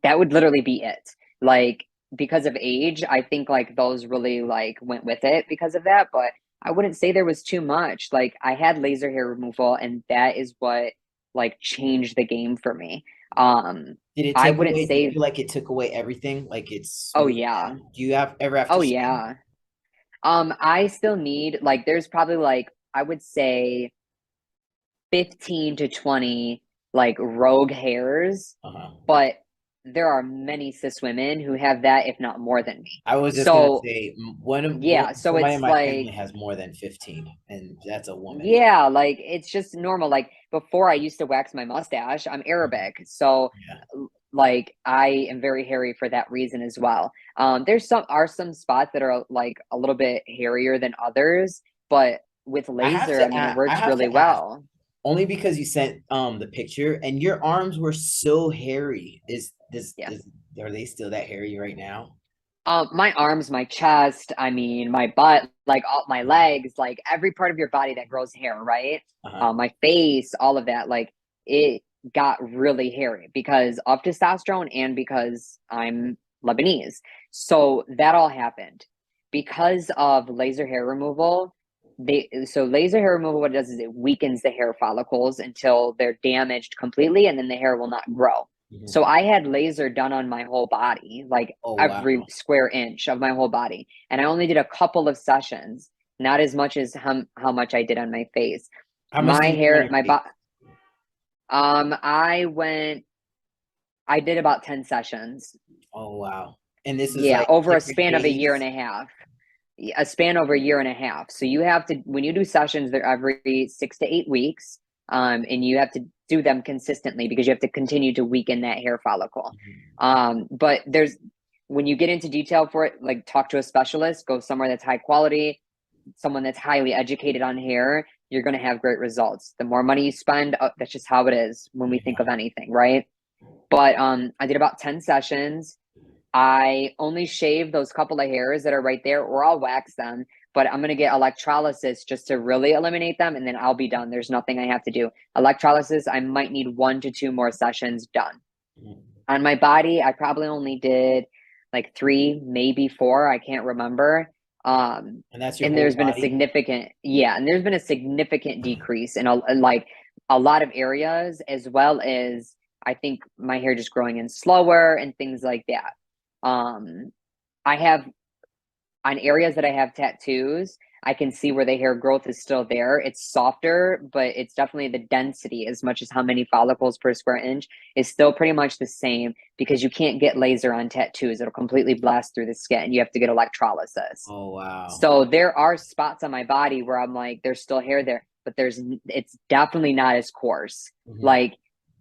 that would literally be it. Like because of age, I think like those really like went with it because of that, but I wouldn't say there was too much. Like I had laser hair removal and that is what like changed the game for me. Um Did it I take wouldn't away? Do you say feel like it took away everything? Like it's oh smoothed yeah. down? Do you have ever have to Oh shave? yeah. I still need like there's probably like I would say 15 to 20 like rogue hairs, Uh-huh. but there are many cis women who have that, if not more than me. I was just gonna So say yeah, so somebody in it's my family like has more than 15, and that's a woman. yeah, like it's just normal. Like before I used to wax my mustache. I'm Arabic, so Yeah. like I am very hairy for that reason as well. There's some spots that are like a little bit hairier than others, but with laser, I mean, it I works have really to ask, well. only because you sent the picture and your arms were so hairy. Yeah. Are they still that hairy right now? My arms, my chest, I mean, my butt, like all my legs, like every part of your body that grows hair, right? Uh-huh. My face, all of that, like it got really hairy because of testosterone and because I'm Lebanese. So that all happened because of laser hair removal. So laser hair removal, what it does is it weakens the hair follicles until they're damaged completely, and then the hair will not grow. So Mhm. I had laser done on my whole body, like Oh every wow. square inch of my whole body. And I only did a couple of sessions, not as much as how much I did on my face. How much My did you do on hair, your my face? body, I did about 10 sessions. Oh wow. And this is Yeah, like over a different span of a year and days. a half. A span over a year and a half. So you have to, when you do sessions, they're every 6 to 8 weeks, and you have to do them consistently because you have to continue to weaken that hair follicle. Mhm. But when you get into detail for it, like talk to a specialist, go somewhere that's high quality, someone that's highly educated on hair, you're going to have great results. The more money you spend, that's just how it is when we think Yeah. of anything, right? But I did about 10 sessions. I only shave those couple of hairs that are right there, or I'll wax them. But I'm gonna get electrolysis just to really eliminate them, and then I'll be done. There's nothing I have to do. Electrolysis, I might need 1 to 2 more sessions done. Mhm. On my body, I probably only did like 3, maybe 4. I can't remember. Um, And that's your and whole there's been a body? significant, yeah, and there's been a significant decrease in like a lot of areas, as well as I think my hair just growing in slower and things like that. Um, I have on areas that I have tattoos, I can see where the hair growth is still there. It's softer, but it's definitely the density, as much as how many follicles per square inch, is still pretty much the same because you can't get laser on tattoos. It'll completely blast through the skin. You have to get electrolysis. Oh wow. So there are spots on my body where I'm like, there's still hair there, but it's definitely not as coarse. Mhm. Like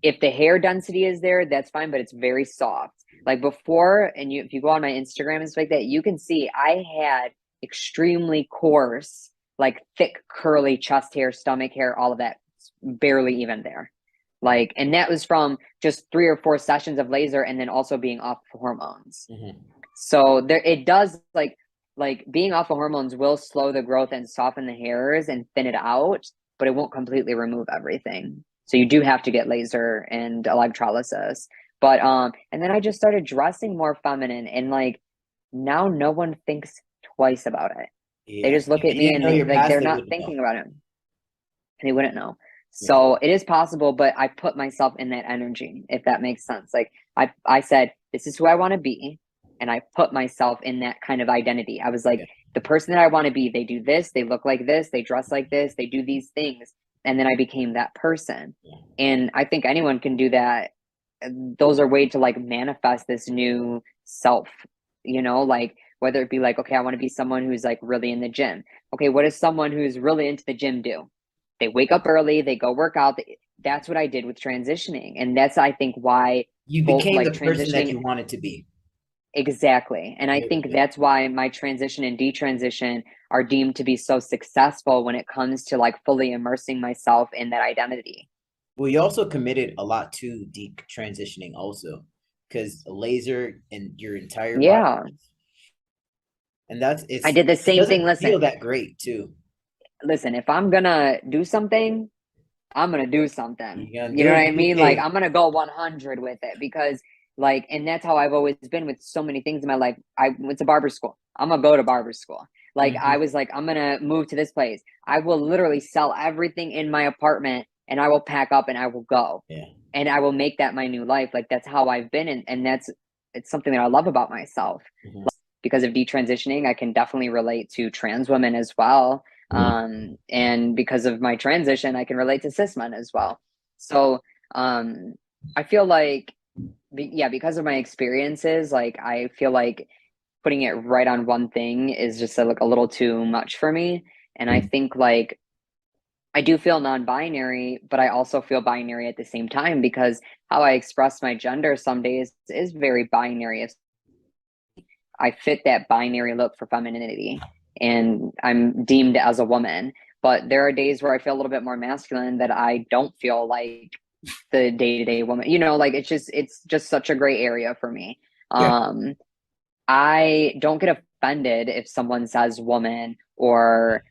if the hair density is there, that's fine, but it's very soft. Like before, and if you go on my Instagram and stuff like that, you can see I had extremely coarse, like thick, curly chest hair, stomach hair, all of that, barely even there. Like, and that was from just 3 or 4 sessions of laser and then also being off hormones. Mhm. So there it does like being off of hormones will slow the growth and soften the hairs and thin it out, but it won't completely remove everything. So you do have to get laser and electrolysis. But and then I just started dressing more feminine and like now no one thinks twice about it. They Yeah. just look If at they me didn't and know your like past, they're they not wouldn't know. thinking about it. They wouldn't know. Yeah. So it is possible, but I put myself in that energy, if that makes sense. Like I said, this is who I want to be, and I put myself in that kind of identity. I was like, Yeah. the person that I want to be, they do this, they look like this, they dress like this, they do these things. And then I became that person. And I think anyone can do that. Those are ways to like manifest this new self, like whether it be like, okay, I want to be someone who's like really in the gym. Okay, what does someone who's really into the gym do? They wake up early, they go work out. That's what I did with transitioning. And that's, I think, why You both became like the person that transitioning. you wanted to be. Exactly. And I think that's why my transition and detransition are deemed to be so successful when it comes to like fully immersing myself in that identity. Well, you also committed a lot to deep transitioning also, because laser and your entire body, Yeah. and that's I it's did the it same thing. doesn't Listen, feel that great too. if I'm gonna do something, I'm gonna do something. You're gonna You do know what it, I you mean? Like okay. I'm gonna go 100 with it because and that's how I've always been with so many things in my life. I went to barber school. I'm gonna go to barber school. Like I Mhm. was like, I'm gonna move to this place. I will literally sell everything in my apartment and I will pack up and I will go. Yeah. And I will make that my new life. Like that's how I've been and it's something that I love about myself. Mhm. Because of detransitioning, I can definitely relate to trans women as well. And because of my transition, I can relate to cis men as well. So um, I feel like, yeah, because of my experiences, like I feel like putting it right on one thing is just like a little too much for me. And I think like I do feel non-binary, but I also feel binary at the same time because how I express my gender some days is very binary. I fit that binary look for femininity and I'm deemed as a woman. But there are days where I feel a little bit more masculine that I don't feel like the day-to-day woman. Like it's just such a gray area for me. Yeah. Um I don't get offended if someone says woman or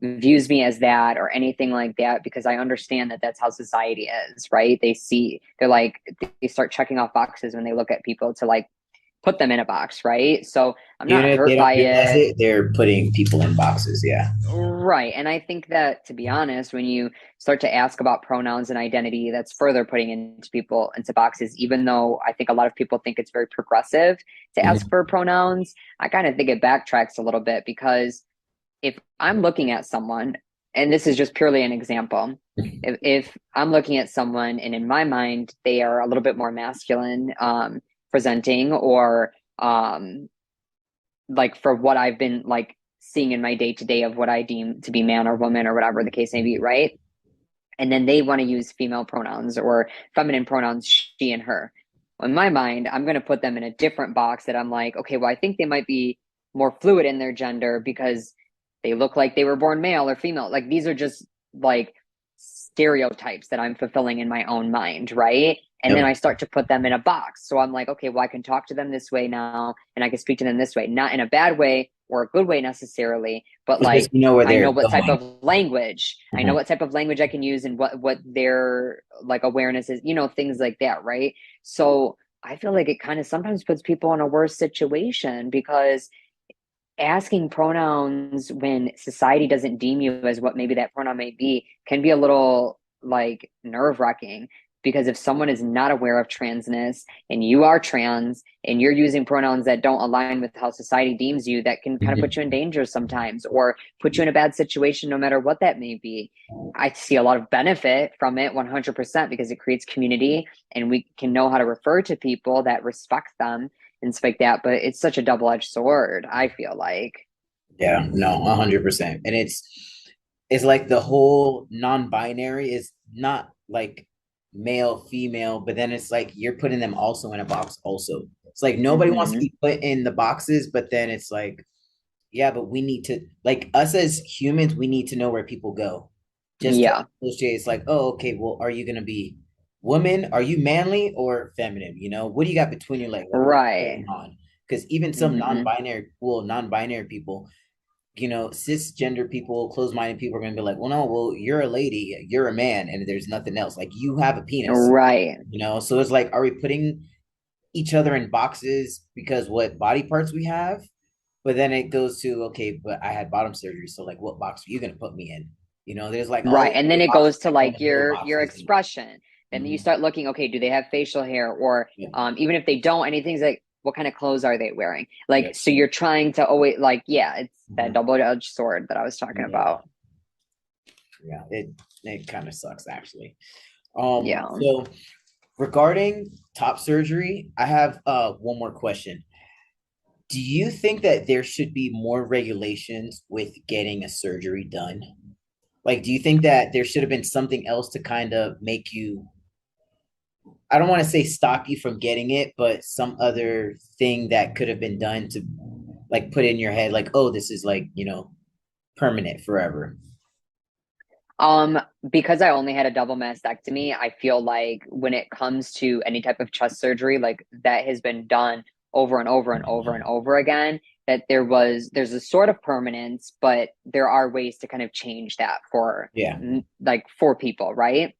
views me as that or anything like that because I understand that that's how society is, right? They're like, they start checking off boxes when they look at people to like put them in a box, right? So I'm Even not if they hurt don't by realize it. it, they're putting people in boxes. Yeah. Right. And I think that to be honest, when you start to ask about pronouns and identity, that's further putting into people into boxes, even though I think a lot of people think it's very progressive to ask Mhm. for pronouns. I kind of think it backtracks a little bit because if I'm looking at someone, and this is just purely an example, if I'm looking at someone and in my mind they are a little bit more masculine presenting or like for what I've been like seeing in my day to day of what I deem to be man or woman or whatever the case may be, right? And then they want to use female pronouns or feminine pronouns, she and her. In my mind, I'm going to put them in a different box that I'm like, okay, well, I think they might be more fluid in their gender because they look like they were born male or female. Like these are just like stereotypes that I'm fulfilling in my own mind, right? And then Yep. I start to put them in a box. So I'm like, okay, well, I can talk to them this way now and I can speak to them this way, not in a bad way or a good way necessarily, but Because like you know where I know they're what type going. of language. I know Mhm. what type of language I can use and what their like awareness is, things like that, right? So I feel like it kind of sometimes puts people in a worse situation because asking pronouns when society doesn't deem you as what maybe that pronoun may be can be a little like nerve-wracking because if someone is not aware of transness and you are trans and you're using pronouns that don't align with how society deems you, that can kind of put Mhm. you in danger sometimes or put you in a bad situation no matter what that may be. I see a lot of benefit from it 100% because it creates community and we can know how to refer to people that respect them and stuff like that. But it's such a double-edged sword, I feel like. Yeah, no, 100%. And it's like the whole non-binary is not like male, female, but then it's like you're putting them also in a box also. It's like nobody wants to Mm-hmm. be put in the boxes, but then it's like, yeah, but we need to like us as humans, we need to know where people go. Just to Yeah. associate, it's like, oh, okay, well, are you gonna be woman? Are you manly or feminine? What do you got between your legs? Like, what's going Right. on? Because even some Mm-hmm. non-binary people, cisgender people, closed-minded people are going to be like, well, no, well, you're a lady, you're a man, and there's nothing else. Like you have a penis, Right. So it's like, are we putting each other in boxes because what body parts we have? But then it goes to, okay, but I had bottom surgery, so like, what box are you going to put me in? There's like all Right. these And then little it boxes goes to that come like in little your boxes. expression. Then you Mhm. start looking, okay, do they have facial hair? Or Yeah. even if they don't, anything's like what kind of clothes are they wearing? Like, Yeah. so you're trying to always like, yeah, it's that Mhm. double-edged sword that I was talking Yeah. about. Yeah. It kind of sucks actually. Yeah. So regarding top surgery, I have one more question. Do you think that there should be more regulations with getting a surgery done? Like, do you think that there should have been something else to kind of make you, I don't want to say stop you from getting it, but some other thing that could have been done to like put in your head, like, oh, this is like, permanent forever. Um, because I only had a double mastectomy, I feel like when it comes to any type of chest surgery, like that has been done over and over and over and over again, that there's a sort of permanence, but there are ways to kind of change that for Yeah. like for people, right?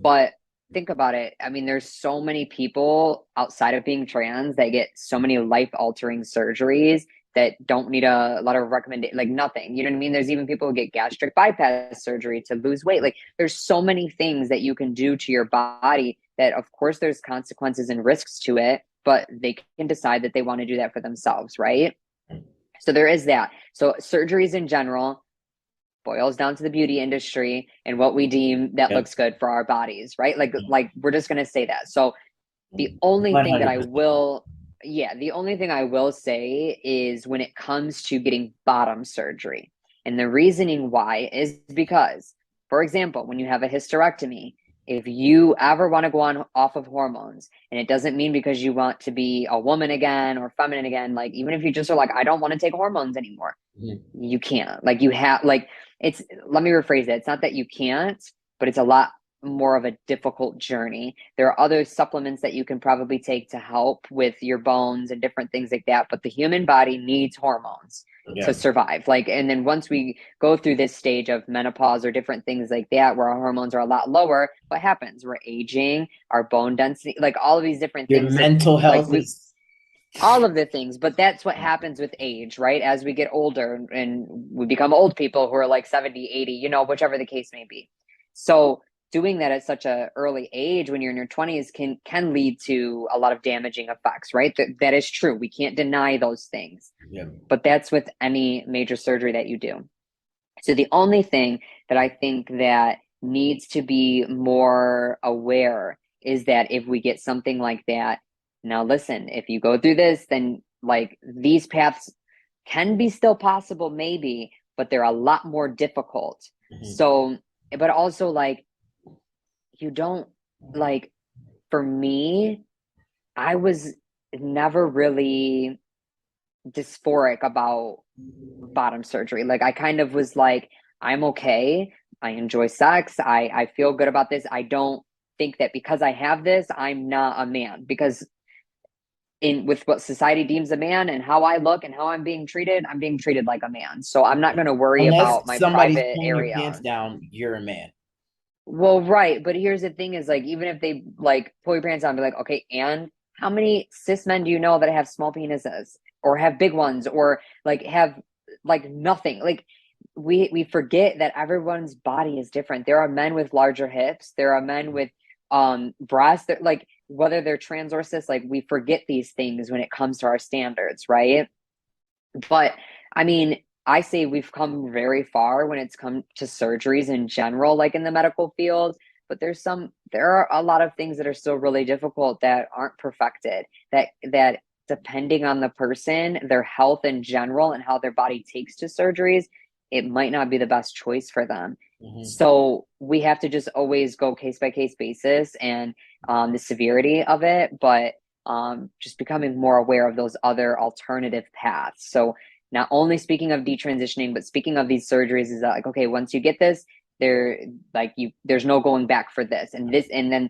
But think about it. I mean, there's so many people outside of being trans that get so many life altering surgeries that don't need a lot of recommendation, like nothing. You know what I mean? There's even people who get gastric bypass surgery to lose weight. Like there's so many things that you can do to your body that, of course, there's consequences and risks to it, but they can decide that they want to do that for themselves, right? So there is that. So surgeries in general boils down to the beauty industry and what we deem that Yep. looks good for our bodies, right? Like we're just gonna say that. So the only thing that I 100%. will yeah, the only thing I will say is when it comes to getting bottom surgery. And the reasoning why is because, for example, when you have a hysterectomy, if you ever want to go on off of hormones, and it doesn't mean because you want to be a woman again or feminine again, like even if you just are like, I don't want to take hormones anymore, Mhm. you can't. Like you have like it's let me rephrase it. It's not that you can't, but it's a lot more of a difficult journey. There are other supplements that you can probably take to help with your bones and different things like that, but the human body needs hormones to Yeah. survive. Like and then once we go through this stage of menopause or different things like that where our hormones are a lot lower, what happens? We're aging, our bone density, like all of these different Your things that mental like health we is, all of the things, but that's what happens with age, right? As we get older and we become old people who are like 70, 80, whichever the case may be. So doing that at such a early age when you're in your 20s can lead to a lot of damaging effects, right? That is true. We can't deny those things. yeah. But that's with any major surgery that you do. So the only thing that I think that needs to be more aware is that if we get something like that, now listen, if you go through this, then like these paths can be still possible, maybe, but they're a lot more difficult. Mhm. So, but also like you don't like for me, I was never really dysphoric about bottom surgery. Like I kind of was like, I'm okay. I enjoy sex. I feel good about this. I don't think that because I have this, I'm not a man. Because in with what society deems a man and how I look and how I'm being treated like a man. So I'm not going to worry about Unless my somebody's private pulling your pants area. down, you're a man. Well, right, but here's the thing: is like even if they like pull your pants down, be like, okay, and how many cis men do you know that have small penises or have big ones or like have like nothing? Like we forget that everyone's body is different. There are men with larger hips. There are men with breasts. That, like whether they're trans or cis, like we forget these things when it comes to our standards, right? But I mean, I say we've come very far when it's come to surgeries in general, like in the medical field. But there are a lot of things that are still really difficult that aren't perfected. That depending on the person, their health in general, and how their body takes to surgeries, it might not be the best choice for them. Mhm. So we have to just always go case by case basis and the severity of it. But just becoming more aware of those other alternative paths. So not only speaking of detransitioning, but speaking of these surgeries is that like, okay, once you get this, there's no going back for this and this, and then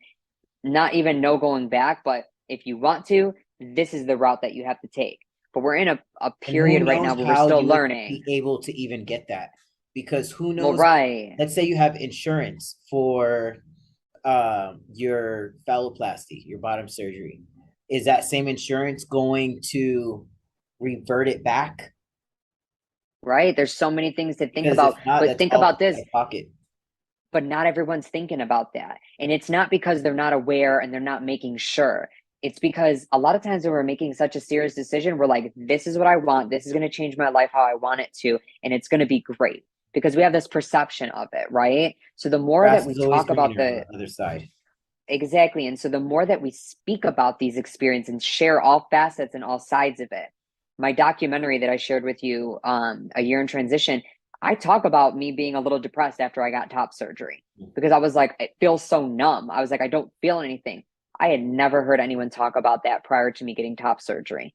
not even no going back, but if you want to, this is the route that you have to take. But we're in a And who period right knows now where we're how still you would learning. be able to even get that? Because who Well, knows? right. Let's say you have insurance for your phalloplasty, your bottom surgery. Is that same insurance going to revert it back? Right. There's so many things to think Because if about. not, But that's think all about this. out of pocket. But not everyone's thinking about that. And it's not because they're not aware and they're not making sure. it's because a lot of times when we're making such a serious decision, we're like, this is what I want. This is going to change my life how I want it to. And it's going to be great because we have this perception of it, right? So the more that Grass we is always talk about greener on the the other side. exactly. And so the more that we speak about these experiences and share all facets and all sides of it, my documentary that I shared with you, A Year in Transition, I talk about me being a little depressed after I got top surgery because I was like, it feels so numb. I was like, I don't feel anything. I had never heard anyone talk about that prior to me getting top surgery.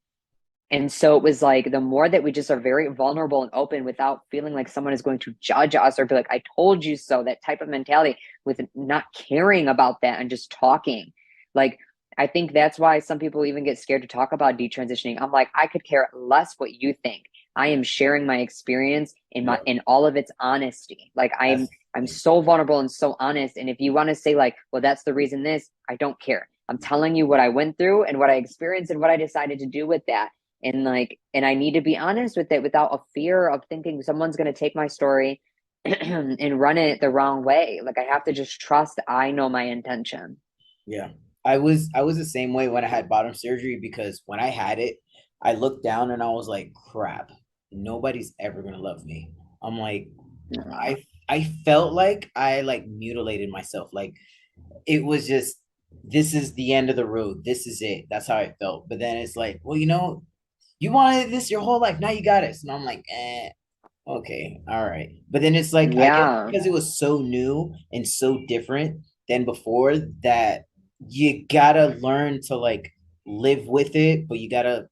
And so it was like the more that we just are very vulnerable and open without feeling like someone is going to judge us or be like, I told you so, that type of mentality with not caring about that and just talking. Like, I think that's why some people even get scared to talk about detransitioning. I'm like, I could care less what you think. I am sharing my experience Yeah, in all of its honesty. Like that's I'm so vulnerable and so honest. And if you want to say like, well, that's the reason this, I don't care. I'm telling you what I went through and what I experienced and what I decided to do with that, and I need to be honest with it without a fear of thinking someone's going to take my story and run it the wrong way. Like I have to just trust I know my intention. yeah. I was the same way when I had bottom surgery because when I had it, I looked down and I was like, crap, nobody's ever gonna love me. I'm like, Uh, I felt like I like mutilated myself. Like it was just this is the end of the road. This is it. That's how I felt. But then it's like, well, you wanted this your whole life. Now you got it. And I'm like, okay, all right. But then it's like, I guess yeah. because it was so new and so different than before that you gotta learn to like live with it, but you gotta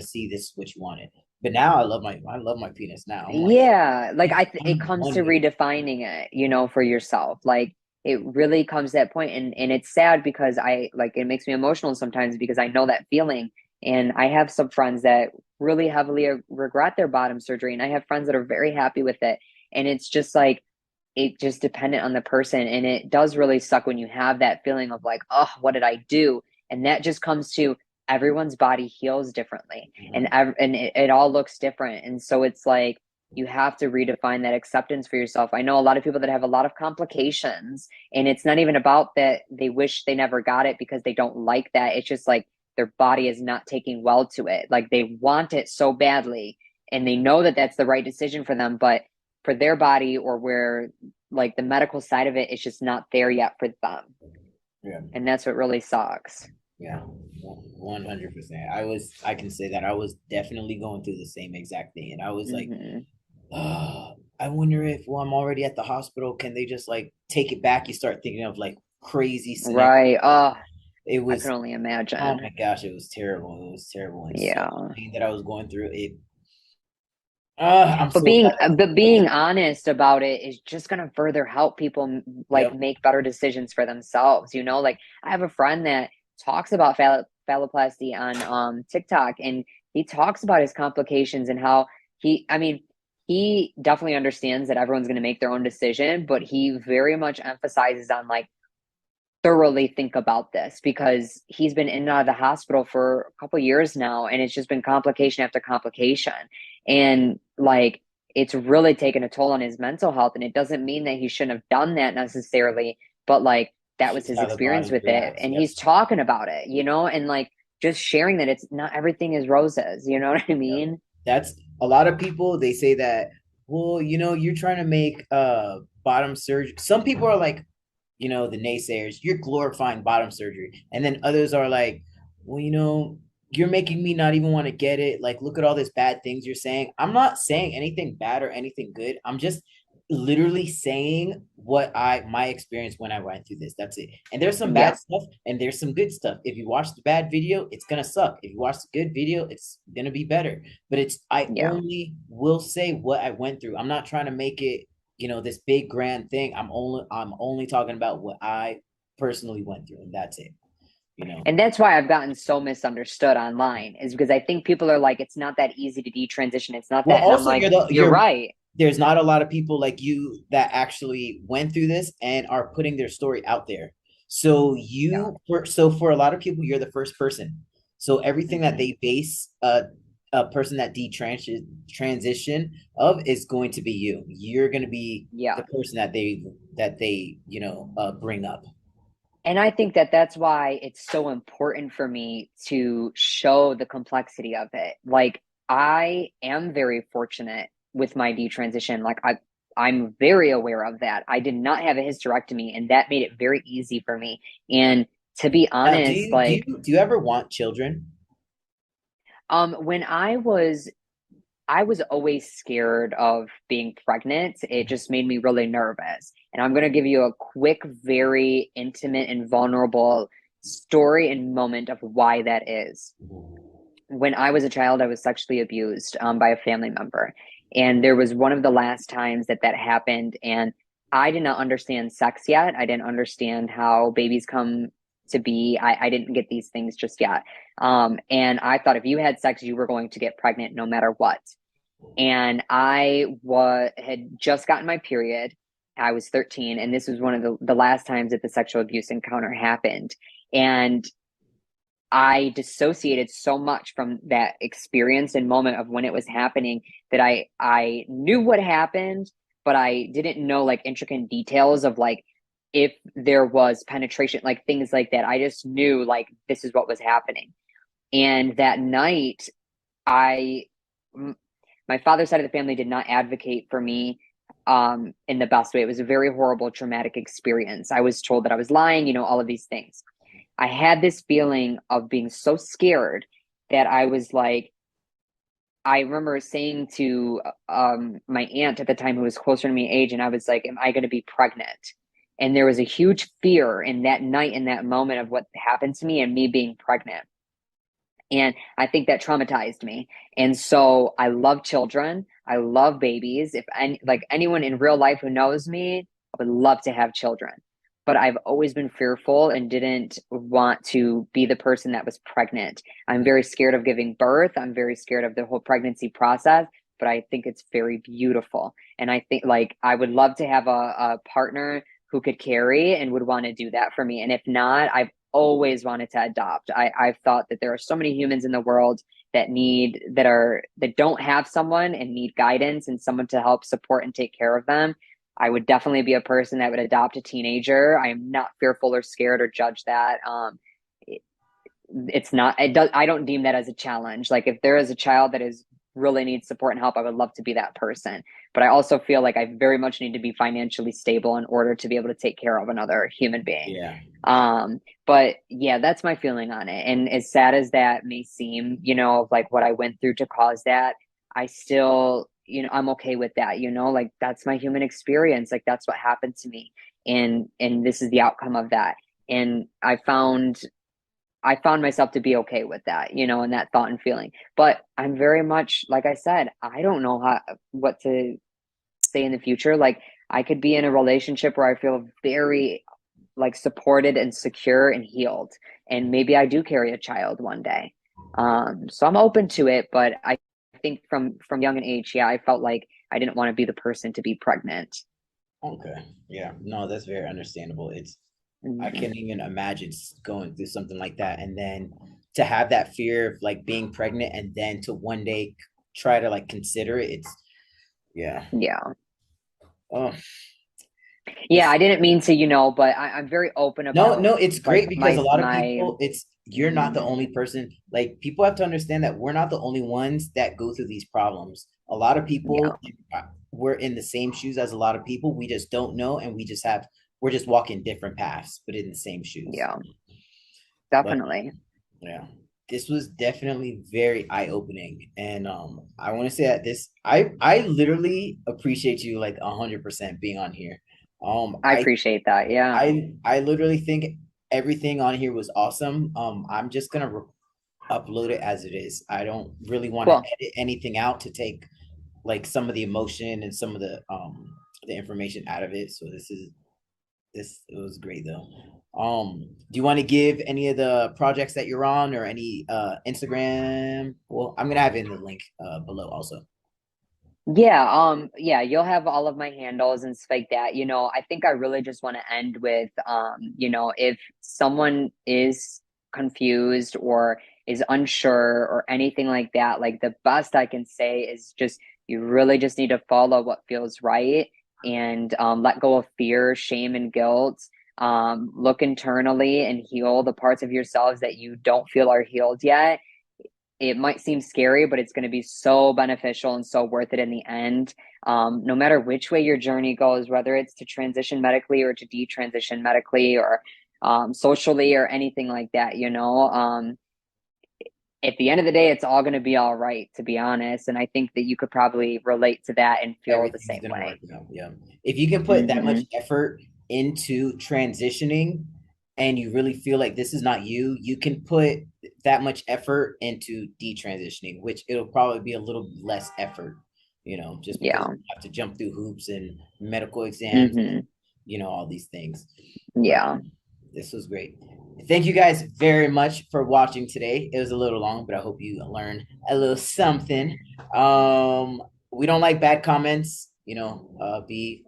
see this is what you wanted. But now I love my penis now. I'm like, Yeah, like it I'm comes done to with it. redefining it, for yourself. Like it really comes to that point, and it's sad because I like it makes me emotional sometimes because I know that feeling, and I have some friends that really heavily regret their bottom surgery, and I have friends that are very happy with it, and it's just like it just dependent on the person, and it does really suck when you have that feeling of like, oh, what did I do? And that just comes to everyone's body heals differently, and Mhm. it all looks different, and so it's like you have to redefine that acceptance for yourself. I know a lot of people that have a lot of complications, and it's not even about that they wish they never got it because they don't like that. It's just like their body is not taking well to it. Like they want it so badly, and they know that that's the right decision for them, but for their body or where like the medical side of it is just not there yet for them. Yeah. And that's what really sucks. Yeah, 100%. I can say that I was definitely going through the same exact thing. And I was like, Hmm. I wonder if, well, I'm already at the hospital, can they just like take it back? You start thinking of like crazy scenarios. Right. Oh, It I can was, only oh imagine. my gosh, it was terrible. It was terrible. And so much Yeah. pain that I was going through. I'm But so glad. being honest about it is just going to further help people like Yep. make better decisions for themselves. Like I have a friend that talks about phalloplasty on TikTok, and he talks about his complications and how I mean, he definitely understands that everyone's going to make their own decision, but he very much emphasizes on like thoroughly think about this because he's been in and out of the hospital for a couple years now, and it's just been complication after complication, and like it's really taken a toll on his mental health, and it doesn't mean that he shouldn't have done that necessarily, but like that was It's his how the experience body with it, reacts. and Yep. he's talking about it, and like just sharing that it's not everything is roses, you know what I Yep. mean? That's a lot of people. They say that, well, you're trying to make bottom surgery. Some people are like, the naysayers, you're glorifying bottom surgery. And then others are like, well, you're making me not even want to get it. Like, look at all this bad things you're saying. I'm not saying anything bad or anything good. I'm just literally saying my experience when I went through this. That's it. And there's some bad Yeah, stuff and there's some good stuff. If you watch the bad video, it's gonna suck. If you watch the good video, it's gonna be better. But I yeah. only will say what I went through. I'm not trying to make it this big grand thing. I'm only talking about what I personally went through, and that's it. And that's why I've gotten so misunderstood online, is because I think people are like, it's not that easy to detransition. It's not Well, that. And I'm also like, you're the you're you're right. there's not a lot of people like you that actually went through this and are putting their story out there. So Yeah. for a lot of people, you're the first person. So everything that Hmm. they base a person that transition of is going to be you. You're going to be the Yeah. person that they bring up. And I think that that's why it's so important for me to show the complexity of it. Like, I am very fortunate with my detransition. I'm very aware of that. I did not have a hysterectomy, and that made it very easy for me. And to be Now, do honest, you do you do you ever want children? when I was always scared of being pregnant. It just made me really nervous. And I'm going to give you a quick, very intimate and vulnerable story and moment of why that is. When I was a child, I was sexually abused by a family member. And there was one of the last times that that happened. And I did not understand sex yet. I didn't understand how babies come to be. I didn't get these things just yet. And I thought if you had sex, you were going to get pregnant no matter what. And had just gotten my period. I was 13, and this was one of the last times that the sexual abuse encounter happened. And I dissociated so much from that experience and moment of when it was happening that I knew what happened, but I didn't know like intricate details of like if there was penetration, like things like that. I just knew like this is what was happening. And that night, I my father's side of the family did not advocate for me in the best way. It was a very horrible, traumatic experience. I was told that I was lying, all of these things. I had this feeling of being so scared that I was like, I remember saying to my aunt at the time, who was closer to me age, and I was like, am I going to be pregnant? And there was a huge fear in that night, in that moment of what happened to me and me being pregnant. And I think that traumatized me. And so I love children. I love babies. If any, like anyone in real life who knows me, I would love to have children. But I've always been fearful and didn't want to be the person that was pregnant. I'm very scared of giving birth. I'm very scared of the whole pregnancy process, but I think it's very beautiful. And I think like I would love to have a partner who could carry and would want to do that for me. And if not, I've always wanted to adopt. I've thought that there are so many humans in the world that don't have someone and need guidance and someone to help support and take care of them. I would definitely be a person that would adopt a teenager. I am not fearful or scared or judge that. It, it's not. It does. I don't deem that as a challenge. Like if there is a child that is really needs support and help, I would love to be that person. But I also feel like I very much need to be financially stable in order to be able to take care of another human being. Yeah. But yeah, that's my feeling on it. And as sad as that may seem, of like what I went through to cause that, I still, I'm okay with that, like that's my human experience. Like that's what happened to me. And this is the outcome of that. And I found myself to be okay with that, and that thought and feeling. But I'm very much, like I said, I don't know what to say in the future. Like I could be in a relationship where I feel very like supported and secure and healed. And maybe I do carry a child one day. So I'm open to it, but I think from young an age, yeah, I felt like I didn't want to be the person to be pregnant. Okay. Yeah. No, that's very understandable. I Mhm. can't even imagine going through something like that, and then to have that fear of like being pregnant, and then to one day try to like consider it. It's yeah. Yeah. Oh, Yeah, it's I didn't mean to, but I'm very open no, about no, it's like great because a my lot of my people, you're not the only person. Like people have to understand that we're not the only ones that go through these problems. A lot of yeah, people, we're in the same shoes as a lot of people. We just don't know, and we're just walking different paths, but in the same shoes. yeah, But definitely. yeah, this was definitely very eye-opening. And I want to say that I literally appreciate you like 100% being on here. Um I I appreciate that. Yeah. I literally think everything on here was awesome. I'm just gonna upload it as it is. I don't really want to Cool. edit anything out to take like some of the emotion and some of the information out of it. So this it was great though. Do you want to give any of the projects that you're on or any Instagram? Well, I'm gonna have it in the link below also. Yeah, you'll have all of my handles and stuff like that. I think I really just want to end with if someone is confused or is unsure or anything like that, like the best I can say is just you really just need to follow what feels right and let go of fear, shame, and guilt. Look internally and heal the parts of yourselves that you don't feel are healed yet. It might seem scary, but it's going to be so beneficial and so worth it in the end. No matter which way your journey goes, whether it's to transition medically or to detransition medically or socially or anything like that, at the end of the day, it's all going to be all right, to be honest. And I think that you could probably relate to that and feel the Everything's same gonna way. work out. Yeah. If you can put that much Hmm. effort into transitioning and you really feel like this is not you, you can put that much effort into detransitioning, which it'll probably be a little less effort, just because Yeah. you have to jump through hoops and medical exams, Hmm. all these things. But Yeah. this was great. Thank you guys very much for watching today. It was a little long, but I hope you learned a little something. We don't like bad comments, be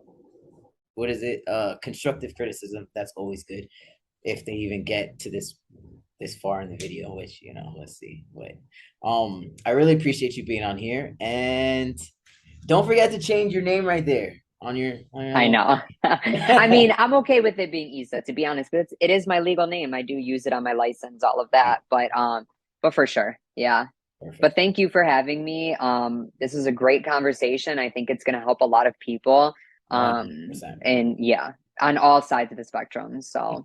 what is it? Constructive criticism. That's always good if they even get to this far in the video, which, let's see. But I really appreciate you being on here. And don't forget to change your name right there on your I little know. I mean, I'm okay with it being Issa, to be honest, but it is my legal name. I do use it on my license, all of that. But for sure. Yeah. But Perfect. thank you for having me. This is a great conversation. I think it's going to help a lot of people. 100%. And yeah, on all sides of the spectrum. So